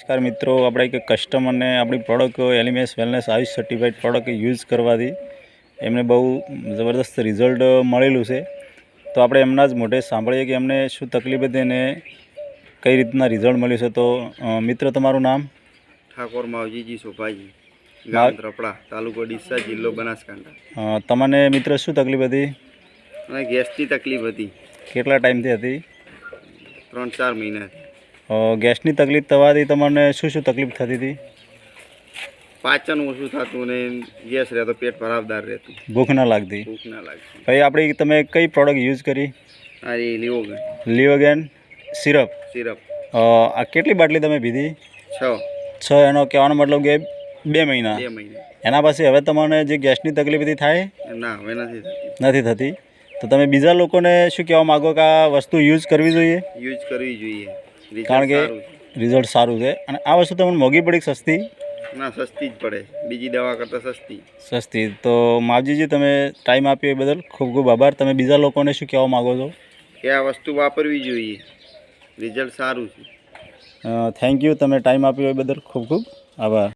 નમસ્કાર મિત્રો, આપણે એક કસ્ટમરને આપણી product Elements Wellness Ayush certified product use કરવાથી એમને બહુ જબરદસ્ત રિઝલ્ટ મળેલું છે. તો આપણે એમના જ મોઢે સાંભળીએ કે એમને શું તકલીફ હતી અને કઈ રીતના રિઝલ્ટ મળ્યું છે. તો મિત્ર, તમારું નામ? ઠાકોર માવજીજી સોભાજી, ગામ ત્રપડા, તાલુકો ડીસા, જિલ્લો બનાસકાંઠા. તમને મિત્ર શું તકલીફ હતી? અને ગેસની તકલીફ હતી. કેટલા ટાઈમથી હતી? 3-4 મહિનાથી. ગેસની તકલીફ થવાથી તમને શું શું તકલીફ થતી હતી? પાચન ઓછું થતું ને ગેસ રહેતો, પેટ ભરાવદાર રહેતું, ભૂખ ના લાગતી. ભાઈ, આપણી તમે કઈ પ્રોડક્ટ યુઝ કરી? અરે લિવોગેન સિરપ. આ કેટલી બાટલી તમે પીધી? 6. એનો કહેવાનો મતલબ કે 2 મહિના. એના પછી હવે તમને જે ગેસની તકલીફ હતી થાય? ના, હવે નથી થતી. તો તમે બીજા લોકોને શું કહેવા માગો કે આ વસ્તુ યુઝ કરવી જોઈએ? યુઝ કરવી જોઈએ, કારણ કે રિઝલ્ટ સારું છે. અને આ વસ્તુ તમને મોંઘી પડી સસ્તી? ના, સસ્તી જ પડે, બીજી દવા કરતાં સસ્તી. તો માવજીજી, તમે ટાઈમ આપ્યો એ બદલ ખૂબ ખૂબ આભાર. તમે બીજા લોકોને શું કહેવા માગો છો? કે આ વસ્તુ વાપરવી જોઈએ, રિઝલ્ટ સારું છે. Thank you. તમે ટાઈમ આપ્યો એ બદલ ખૂબ ખૂબ આભાર.